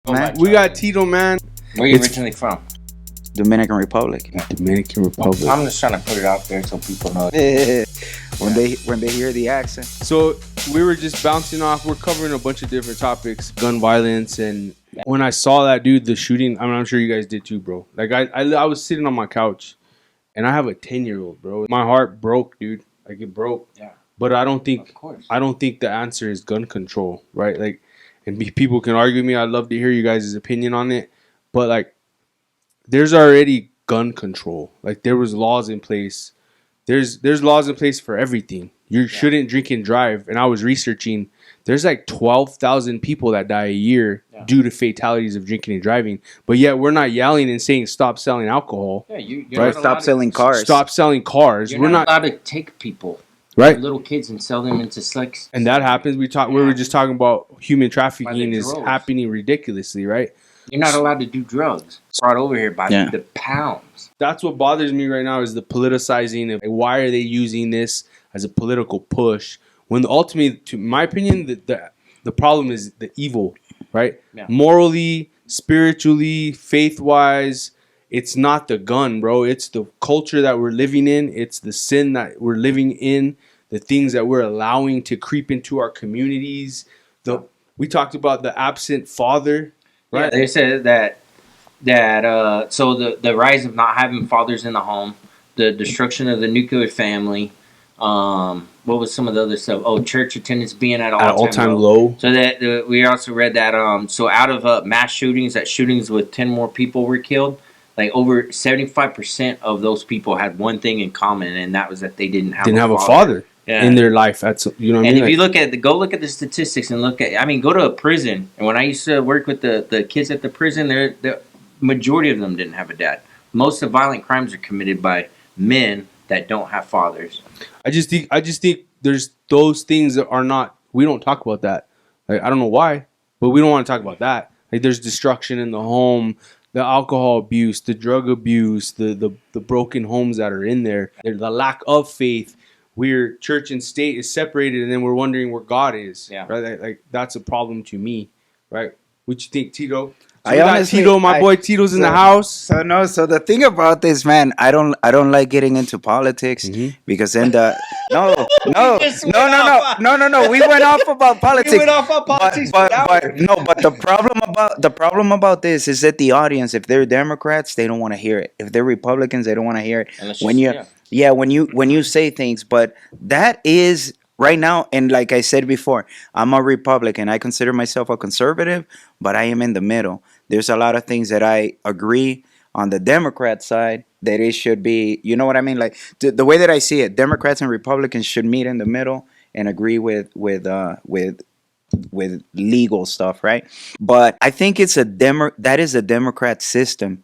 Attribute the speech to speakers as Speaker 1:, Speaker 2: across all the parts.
Speaker 1: Man, we got Tito, man.
Speaker 2: Where you originally from?
Speaker 3: Dominican Republic.
Speaker 1: Dominican Republic.
Speaker 2: I'm just trying to put it out there so people know.
Speaker 3: When they hear the accent.
Speaker 1: So we were just bouncing off. We're covering a bunch of different topics, gun violence, and when I saw that dude, the shooting. I mean, I'm sure you guys did too, bro. Like I was sitting on my couch, and I have a 10-year-old, bro. My heart broke, dude. Like it broke.
Speaker 2: Yeah.
Speaker 1: But I don't think the answer is gun control, right? Like, and people can argue with me. I'd love to hear you guys' opinion on it, but like, there's already gun control. Like there was laws in place. There's laws in place for everything. You shouldn't drink and drive. And I was researching. There's like 12,000 people that die a year due to fatalities of drinking and driving. But yet we're not yelling and saying stop selling alcohol.
Speaker 2: Yeah, you're
Speaker 1: right?
Speaker 2: not
Speaker 3: Stop selling cars.
Speaker 1: Stop selling cars.
Speaker 2: We're not allowed to take people,
Speaker 1: right?
Speaker 2: Little kids, and sell them into sex.
Speaker 1: And that happens. We were just talking about human trafficking is happening ridiculously, right?
Speaker 2: You're not allowed to do drugs. It's brought over here by the pounds.
Speaker 1: That's what bothers me right now is the politicizing of why are they using this as a political push when ultimately, to my opinion, the problem is the evil, right? Yeah. Morally, spiritually, faith-wise, it's not the gun, bro. It's the culture that we're living in. It's the sin that we're living in, the things that we're allowing to creep into our communities. We talked about the absent father. Right.
Speaker 2: Yeah, they said that so the rise of not having fathers in the home, the destruction of the nuclear family, what was some of the other stuff? Oh, church attendance being at all-time low. So that we also read that so out of mass shootings, that shootings with 10 more people were killed, like over 75% of those people had one thing in common, and that was that they didn't have a father. In their life. That's, you know what I mean?
Speaker 1: And
Speaker 2: if you look at go look at the statistics and go to a prison. And when I used to work with the kids at the prison, the majority of them didn't have a dad. Most of violent crimes are committed by men that don't have fathers.
Speaker 1: I just think there's those things that are not, we don't talk about that. Like, I don't know why, but we don't want to talk about that. Like there's destruction in the home, the alcohol abuse, the drug abuse, the broken homes that are in there, the lack of faith. We're church and state is separated, and then we're wondering where God is. Yeah, right. Like that's a problem to me, right? What you think, Tito? So my boy Tito's in the house.
Speaker 3: So the thing about this, man, I don't like getting into politics because then no. We went off about politics.
Speaker 2: We went off about politics,
Speaker 3: but the problem about this is that the audience, if they're Democrats, they don't want to hear it. If they're Republicans, they don't want to hear it. When you say things, but that is right now, and like I said before, I'm a Republican. I consider myself a conservative, but I am in the middle. There's a lot of things that I agree on the Democrat side that it should be, you know what I mean? Like the way that I see it, Democrats and Republicans should meet in the middle and agree with legal stuff, right? But I think that is a Democrat system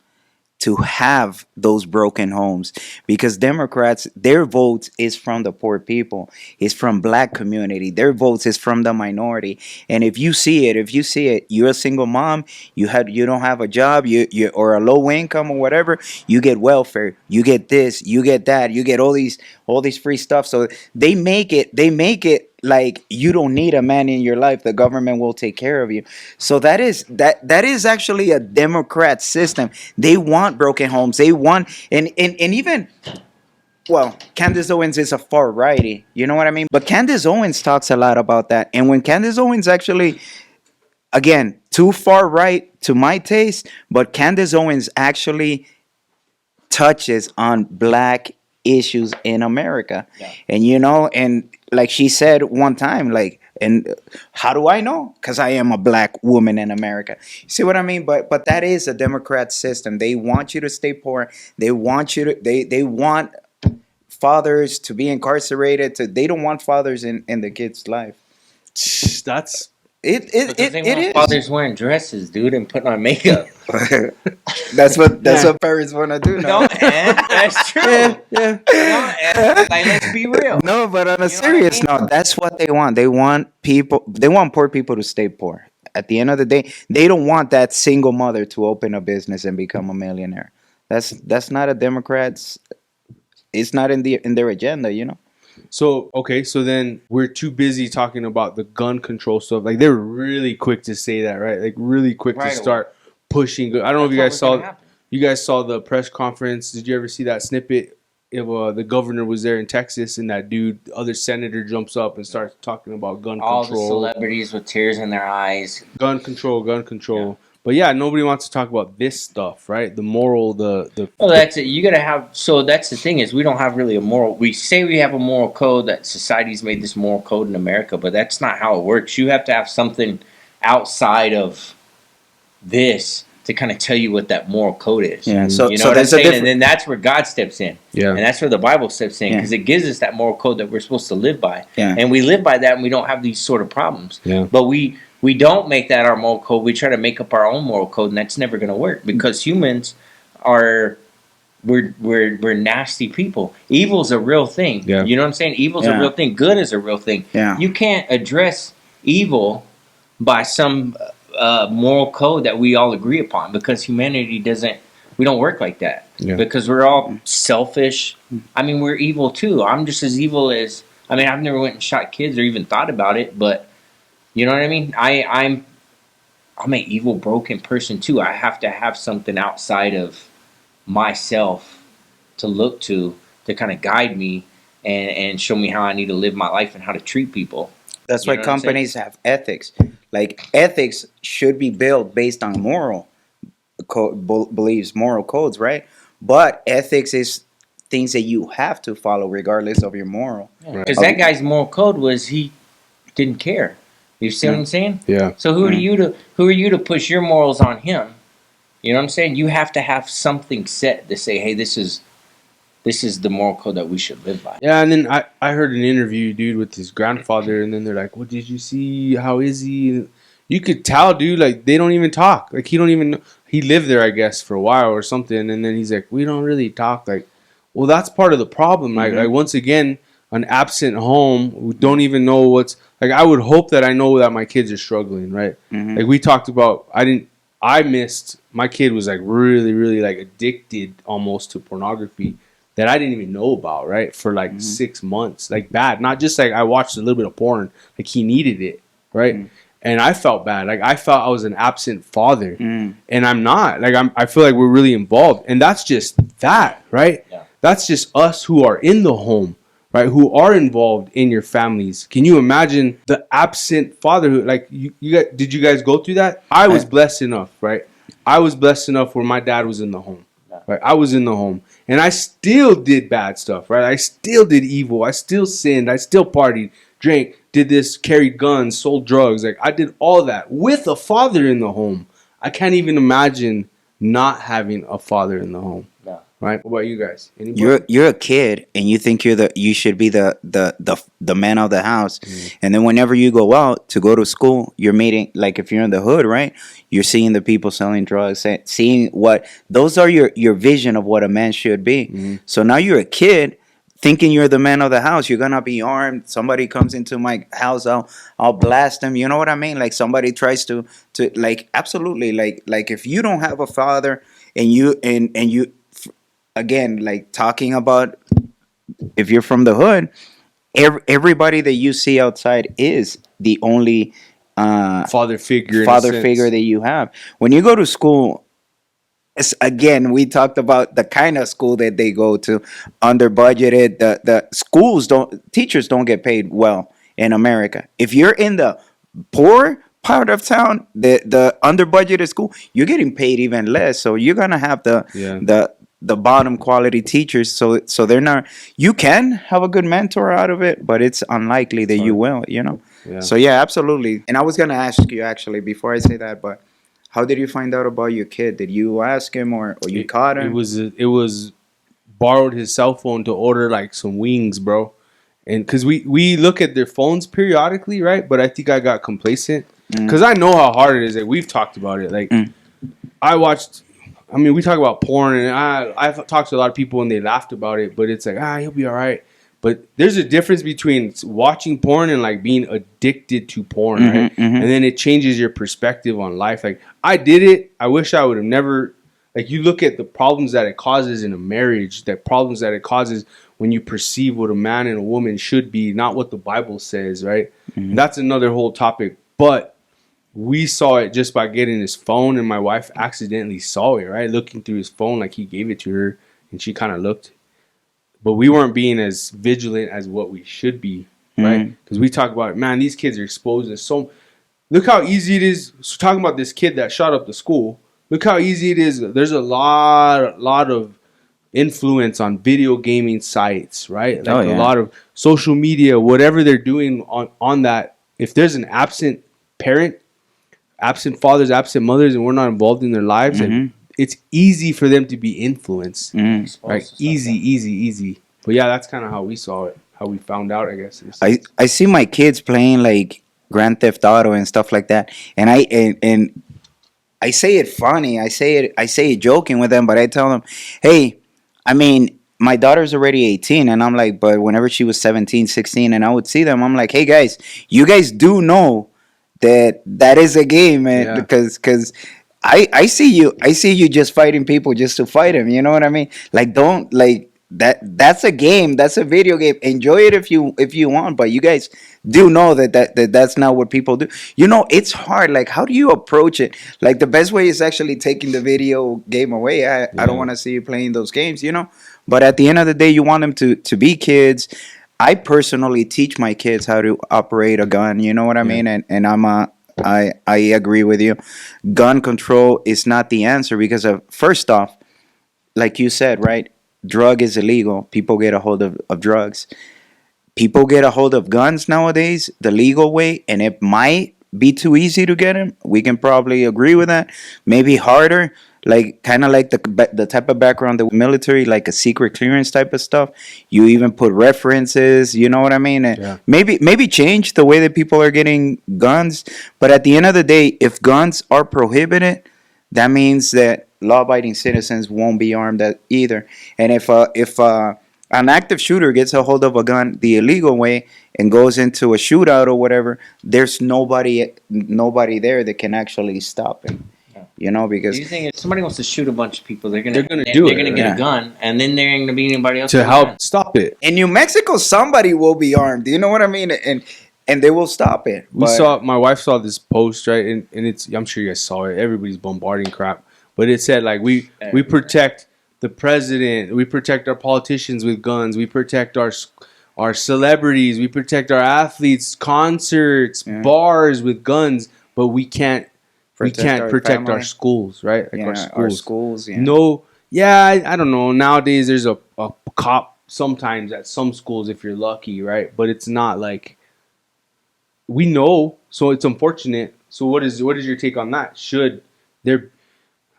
Speaker 3: to have those broken homes, because Democrats, their votes is from the poor people, is from black community, their votes is from the minority. And if you see it, you're a single mom, you don't have a job, you or a low income or whatever, you get welfare, you get this, you get that, you get all these free stuff. So they make it like you don't need a man in your life, the government will take care of you. So that is actually a Democrat system. They want broken homes, they want and even, well, Candace Owens is a far righty, you know what I mean? But Candace Owens talks a lot about that. And when Candace Owens actually, again, too far right to my taste, but Candace Owens actually touches on black issues in America. And and like she said one time, like, and how do I know? Because I am a black woman in America. You see what I mean? But that is a Democrat system. They want you to stay poor. They want they want fathers to be incarcerated. They don't want fathers in the kids' life.
Speaker 1: That's
Speaker 2: it is. Fathers wearing dresses, dude, and putting on makeup.
Speaker 3: That's what parents want to do now.
Speaker 2: No, and that's true. Yeah. No, and, like, let's be real.
Speaker 3: No, but on a serious note, that's what they want. They want poor people to stay poor. At the end of the day, they don't want that single mother to open a business and become a millionaire. That's not a Democrat's. It's not in their agenda,
Speaker 1: So okay, so then we're too busy talking about the gun control stuff. Like they were really quick to say that, right? Like really quick
Speaker 2: Right
Speaker 1: to
Speaker 2: away.
Speaker 1: start pushing. I don't know if
Speaker 2: That's
Speaker 1: you
Speaker 2: what
Speaker 1: guys
Speaker 2: was gonna
Speaker 1: saw.
Speaker 2: happen.
Speaker 1: You guys saw the press conference. Did you ever see that snippet? If the governor was there in Texas, and that dude, the other senator, jumps up and starts talking about gun
Speaker 2: All the
Speaker 1: control,
Speaker 2: celebrities with tears in their eyes.
Speaker 1: gun control, gun control. But yeah, nobody wants to talk about this stuff, right? The moral,
Speaker 2: Well, that's it. You got to have. So that's the thing is, we don't have really a moral. We say we have a moral code that society's made this moral code in America, but that's not how it works. You have to have something outside of this to kind of tell you what that moral code is.
Speaker 3: Yeah. So
Speaker 2: You know
Speaker 3: so
Speaker 2: what I'm
Speaker 3: there's a
Speaker 2: saying?
Speaker 3: different.
Speaker 2: And then that's where God steps in.
Speaker 1: yeah,
Speaker 2: And that's where the Bible steps in
Speaker 3: Yeah.
Speaker 2: because it gives us that moral code that we're supposed to live by.
Speaker 3: Yeah.
Speaker 2: And we live by that and we don't have these sort of problems.
Speaker 1: yeah,
Speaker 2: But we don't make that our moral code. We try to make up our own moral code, and that's never going to work because humans are we're nasty people. Evil's a real thing.
Speaker 1: Yeah.
Speaker 2: You know what I'm saying? Evil's
Speaker 3: Yeah.
Speaker 2: a real thing. Good is a real thing.
Speaker 3: Yeah.
Speaker 2: You can't address evil by some moral code that we all agree upon because humanity doesn't. We don't work like that
Speaker 1: yeah.
Speaker 2: because we're all selfish. I mean, we're evil too. I'm just as evil as. I mean, I've never went and shot kids or even thought about it, but you know what I mean. I'm an evil, broken person too. I have to have something outside of myself to look to kind of guide me and show me how I need to live my life and how to treat people.
Speaker 3: That's
Speaker 2: You
Speaker 3: why
Speaker 2: know what I'm
Speaker 3: companies have ethics. Like ethics should be built based on moral beliefs, moral codes, right? But ethics is things that you have to follow regardless of your moral.
Speaker 2: Because that guy's moral code was he didn't care. You see what I'm saying?
Speaker 1: Yeah.
Speaker 2: So who are you to push your morals on him? You know what I'm saying? You have to have something set to say, hey, this is the moral code that we should live by.
Speaker 1: Yeah, and then I heard an interview, dude, with his grandfather, and then they're like, "What did you see? How is he?" You could tell, dude, like they don't even talk. Like he don't even know. He lived there, I guess, for a while or something, and then he's like, "We don't really talk." Like, well, that's part of the problem. Like once again, an absent home, we don't even know what's like. I would hope that I know that my kids are struggling, right? Like we talked about, I missed. My kid was like really, really like addicted almost to pornography that I didn't even know about, right? For like 6 months, like bad. Not just like I watched a little bit of porn, like he needed it, right? And I felt bad. Like I felt I was an absent father, and I'm not. Like I feel like we're really involved, and that's just that, right?
Speaker 2: Yeah.
Speaker 1: That's just us who are in the home, right? Who are involved in your families. Can you imagine the absent fatherhood? Like you guys, did you guys go through that? I was blessed enough, right? I was blessed enough where my dad was in the home. Right, I was in the home, and I still did bad stuff. Right, I still did evil. I still sinned. I still partied, drank, did this, carried guns, sold drugs. Like I did all that with a father in the home. I can't even imagine not having a father in the home.
Speaker 2: No.
Speaker 1: Right? What about you guys? Anybody?
Speaker 3: You're a kid and you think you should be the man of the house, and then whenever you go out to go to school, you're meeting, like if you're in the hood, right? You're seeing the people selling drugs, seeing what those are your vision of what a man should be. So now you're a kid thinking you're the man of the house. You're gonna be armed. Somebody comes into my house, I'll blast them. You know what I mean? Like somebody tries to like absolutely like if you don't have a father and you again, like talking about if you're from the hood, everybody that you see outside is the only
Speaker 1: Father figure.
Speaker 3: that you have. When you go to school, again, we talked about the kind of school that they go to, under budgeted. The teachers don't get paid well in America. If you're in the poor part of town, the under budgeted school, you're getting paid even less. So you're gonna have the bottom quality teachers, so they're not. You can have a good mentor out of it, but it's unlikely that you will.
Speaker 1: Yeah.
Speaker 3: So yeah, absolutely. And I was gonna ask you actually before I say that, but how did you find out about your kid? Did you ask him or you caught him?
Speaker 1: It was borrowed his cell phone to order like some wings, bro. And because we look at their phones periodically, right? But I think I got complacent because I know how hard it is. Like we've talked about it. Like we talk about porn, and I've talked to a lot of people and they laughed about it. But it's like he'll be all right. But there's a difference between watching porn and like being addicted to porn, right? And then it changes your perspective on life. Like I did it. I wish I would have never. Like, you look at the problems that it causes in a marriage, that problems that it causes when you perceive what a man and a woman should be, not what the Bible says, right?
Speaker 3: Mm-hmm.
Speaker 1: And that's another whole topic. But we saw it just by getting his phone, and my wife accidentally saw it, right? Looking through his phone, like he gave it to her, and she kind of looked. But we weren't being as vigilant as what we should be, right? Because we talk about, man, these kids are exposed to so. Look how easy it is. So talking about this kid that shot up the school. Look how easy it is. There's a lot of influence on video gaming sites, right? Like a lot of social media, whatever they're doing on that. If there's an absent parent, absent fathers, absent mothers, and we're not involved in their lives, and it's easy for them to be influenced, right? Easy. But yeah, that's kind of how we saw it, how we found out, I guess.
Speaker 3: I see my kids playing like Grand Theft Auto and stuff like that, and I say it funny. I say it joking with them, but I tell them, hey, I mean, my daughter's already 18, and I'm like, but whenever she was 17, 16, and I would see them, I'm like, hey guys, you guys do know that is a game, man, because I see you just fighting people just to fight them. You know what I mean? Like, don't like that's a game. That's a video game. Enjoy it if you want, but you guys do know that's not what people do. You know, it's hard. Like, how do you approach it? Like, the best way is actually taking the video game away. I don't want to see you playing those games, you know? But at the end of the day, you want them to be kids. I personally teach my kids how to operate a gun, you know what I mean? And I agree with you. Gun control is not the answer because first off, like you said, right? Drug is illegal. People get a hold of drugs. People get a hold of guns nowadays the legal way, and it might be too easy to get them. We can probably agree with that. Maybe harder, like kind of like the type of background the military, like a secret clearance type of stuff. You even put references, you know what I mean? And maybe change the way that people are getting guns. But at the end of the day, if guns are prohibited, that means that law-abiding citizens won't be armed either. And if an active shooter gets a hold of a gun the illegal way and goes into a shootout or whatever, there's nobody there that can actually stop him. You know, because
Speaker 2: you think if somebody wants to shoot a bunch of people, they're gonna get a gun, and then there ain't gonna be anybody else
Speaker 1: to help stop it.
Speaker 3: In New Mexico, somebody will be armed. You know what I mean? And they will stop it.
Speaker 1: My wife saw this post, right? And it's, I'm sure you guys saw it. Everybody's bombarding crap. But it said, like, we protect the president. We protect our politicians with guns. We protect our celebrities. We protect our athletes, concerts, bars with guns. But we can't protect our schools, right? Like
Speaker 3: our schools. Yeah.
Speaker 1: No, I don't know. Nowadays, there's a cop sometimes at some schools if you're lucky, right? But it's not like, we know, so it's unfortunate. So what is your take on that? Should there?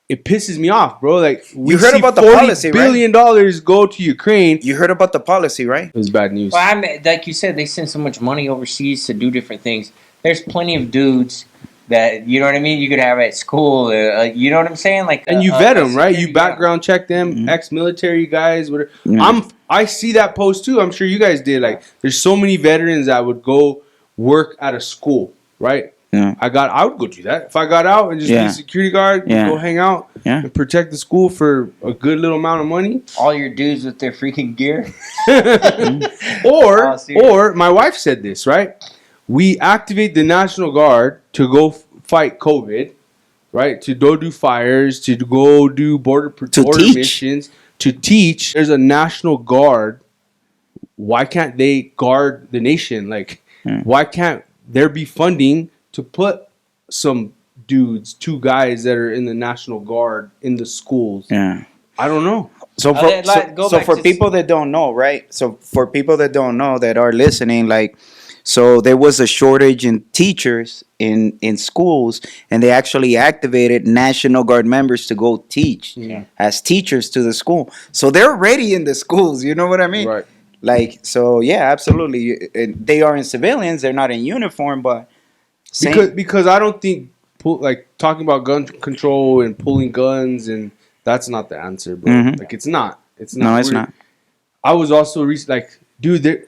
Speaker 1: It pisses me off, bro. Like,
Speaker 3: you heard about the policy,
Speaker 1: $40 billion go to Ukraine.
Speaker 3: You heard about the policy, right?
Speaker 1: It was bad news.
Speaker 2: Well, I mean, like you said, they send so much money overseas to do different things. There's plenty of dudes that, you know what I mean, you could have at school. You know what I'm saying? Like,
Speaker 1: and you vet them, right? You background check them, ex-military guys. Whatever. I see that post too. I'm sure you guys did. Like, there's so many veterans that would go work at a school, right?
Speaker 3: Yeah.
Speaker 1: I would go do that. If I got out and just be a security guard, go hang out and protect the school for a good little amount of money.
Speaker 2: All your dudes with their freaking gear.
Speaker 1: Or my wife said this, right? We activate the National Guard to go fight COVID, right? To go do fires, to go do border missions, to teach. There's a National Guard. Why can't they guard the nation? Like, why can't there be funding to put some dudes, 2 guys that are in the National Guard in the schools?
Speaker 3: Yeah.
Speaker 1: I don't know.
Speaker 3: So for people that don't know, right? So for people that don't know that are listening, like, so there was a shortage in teachers in schools, and they actually activated National Guard members to go teach as teachers to the school. So they're already in the schools. You know what I mean?
Speaker 1: Right.
Speaker 3: Like, so yeah, absolutely. They are in civilians. They're not in uniform, but
Speaker 1: because I don't think like talking about gun control and pulling guns, and that's not the answer, bro. Like, it's not.
Speaker 3: No, it's not.
Speaker 1: I was also like, dude,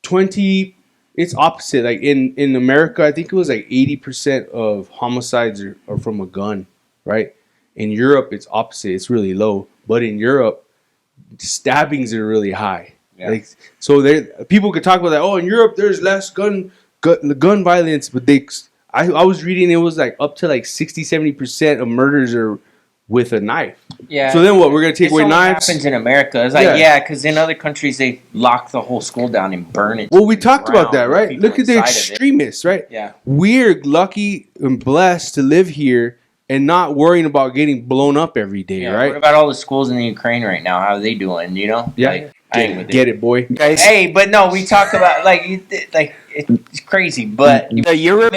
Speaker 1: 20. It's opposite. Like in America, I think it was like 80% of homicides are from a gun, right? In Europe, it's opposite. It's really low. But in Europe, stabbings are really high.
Speaker 2: Yeah.
Speaker 1: Like, so people could talk about that. Oh, in Europe, there's less gun violence. But I was reading it was like up to like 60-70% of murders are with a knife.
Speaker 2: Yeah.
Speaker 1: So then what? We're gonna take away knives?
Speaker 2: Happens in America. It's like because in other countries they lock the whole school down and burn it.
Speaker 1: Well, we talked about that, right? Look at the extremists, right?
Speaker 2: Yeah.
Speaker 1: We're lucky and blessed to live here and not worrying about getting blown up every day, right?
Speaker 2: What about all the schools in the Ukraine right now? How are they doing? You know?
Speaker 1: Yeah.
Speaker 2: Like, I ain't with
Speaker 1: get it, boy.
Speaker 3: Guys,
Speaker 2: hey, but no, we talk about it's crazy, but
Speaker 3: the Europe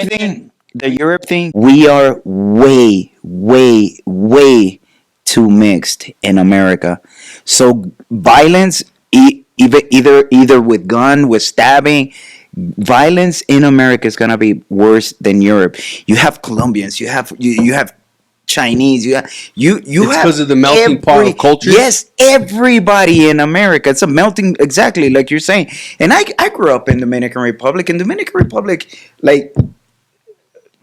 Speaker 3: thing, we are way, way, way too mixed in America. So violence, either with gun, with stabbing, violence in America is gonna be worse than Europe. You have Colombians, you have Chinese, you
Speaker 1: It's
Speaker 3: have
Speaker 1: because of the melting pot of cultures.
Speaker 3: Yes, everybody in America. It's a melting, exactly like you're saying. And I grew up in Dominican Republic. In Dominican Republic, like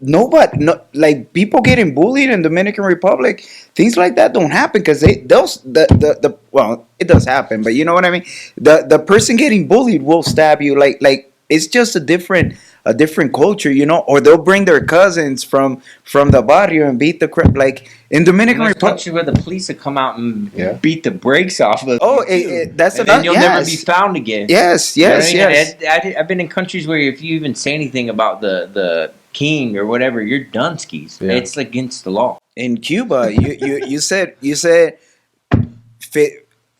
Speaker 3: like people getting bullied in Dominican Republic, things like that don't happen because well, it does happen, but you know what I mean. The person getting bullied will stab you. Like it's just a different culture, you know. Or they'll bring their cousins from the barrio and beat the crap. Like in Dominican Republic,
Speaker 2: country where the police will come out and beat the brakes off of.
Speaker 3: That's
Speaker 2: and then you'll never be found again.
Speaker 3: Yes.
Speaker 2: I've been in countries where if you even say anything about the king or whatever, you're done skis. Yeah. It's against the law.
Speaker 3: In Cuba, you said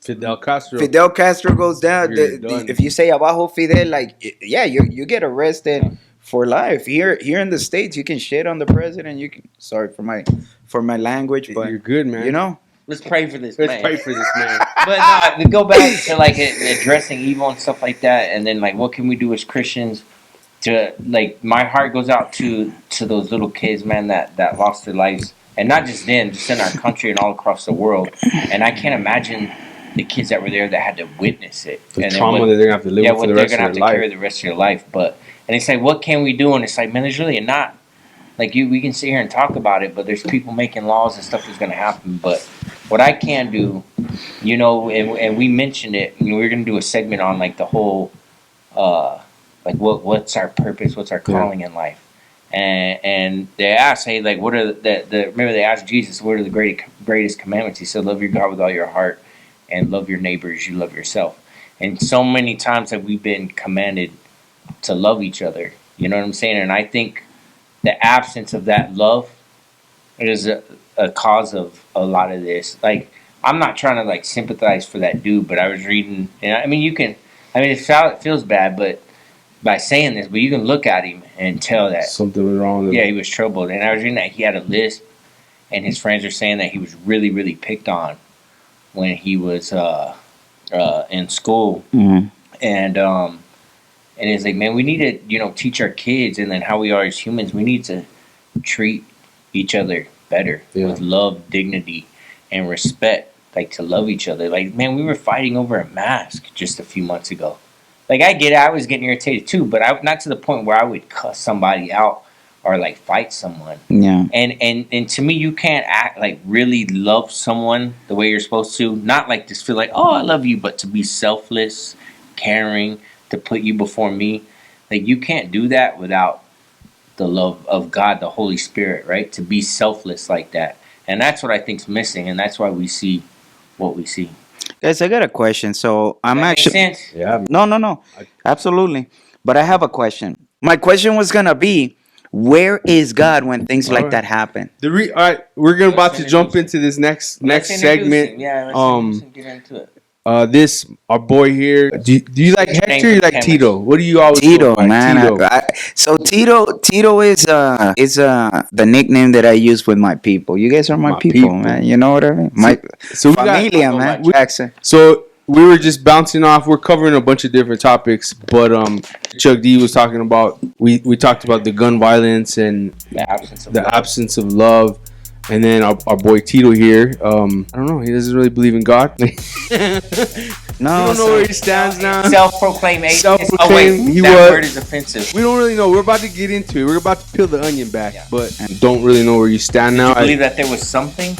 Speaker 1: Fidel Castro.
Speaker 3: Fidel Castro goes down. If you say abajo Fidel, like you get arrested for life. Here in the States, you can shit on the president. You can. Sorry for my language, but
Speaker 1: you're good, man.
Speaker 3: You know.
Speaker 2: Let's pray for this man.
Speaker 1: Let's pray for this man.
Speaker 2: But we go back to like addressing evil and stuff like that, and then like what can we do as Christians? To like, my heart goes out to those little kids, man, that lost their lives, and not just them, just in our country and all across the world. And I can't imagine the kids that were there that had to witness it.
Speaker 1: The trauma that they're gonna have to live with for the rest of their life.
Speaker 2: They're gonna have to carry the rest of their life. But and it's like, what can we do? And it's like, man, there's really not. Like we can sit here and talk about it, but there's people making laws and stuff that's gonna happen. But what I can do, you know, and we mentioned it, and we're gonna do a segment on like the whole. Like what's our purpose? What's our calling in life? And they asked, hey, like what are remember they asked Jesus, what are the greatest commandments? He said, love your God with all your heart and love your neighbor as you love yourself. And so many times have we been commanded to love each other. You know what I'm saying? And I think the absence of that love is a cause of a lot of this. Like, I'm not trying to like sympathize for that dude, but I was reading, and I mean, it feels bad, but by saying this, but you can look at him and tell that
Speaker 1: something was wrong with him.
Speaker 2: Yeah, he was troubled. And I was reading that he had a lisp, and his friends are saying that he was really, really picked on when he was in school.
Speaker 3: Mm-hmm.
Speaker 2: And it's like, man, we need to, you know, teach our kids, and then how we are as humans. We need to treat each other better with love, dignity, and respect. Like, to love each other. Like, man, we were fighting over a mask just a few months ago. Like, I get it. I was getting irritated too, but not to the point where I would cuss somebody out or like fight someone.
Speaker 3: Yeah.
Speaker 2: And to me, you can't act like really love someone the way you're supposed to. Not like just feel like, oh, I love you, but to be selfless, caring, to put you before me. Like, you can't do that without the love of God, the Holy Spirit, right? To be selfless like that. And that's what I think's missing, and that's why we see what we see.
Speaker 3: Guys, I got a question. So I'm actually.
Speaker 2: Makes sense?
Speaker 1: Yeah.
Speaker 3: No. Absolutely. But I have a question. My question was gonna be, where is God when things like that happen?
Speaker 1: All right, we're about to jump into this next segment.
Speaker 2: Yeah, let's get into it.
Speaker 1: Our boy here. Do you like Hector or you like Tito? What do you always
Speaker 3: Tito,
Speaker 1: go by?
Speaker 3: man.
Speaker 1: Tito.
Speaker 3: Tito is the nickname that I use with my people. You guys are my people, man. You know what I mean? My familia, man. Jackson.
Speaker 1: So we were just bouncing off. We're covering a bunch of different topics, but Chuck D was talking about. We talked about the gun violence and the absence of love. And then our boy Tito here, I don't know, he doesn't really believe in God.
Speaker 3: No,
Speaker 1: we don't know where he stands now.
Speaker 2: Self-proclaimed atheist.
Speaker 1: Self-proclaimed,
Speaker 2: that word is offensive.
Speaker 1: We don't really know. We're about to get into it. We're about to peel the onion back, but don't really know where you stand now.
Speaker 2: Do you believe that there was something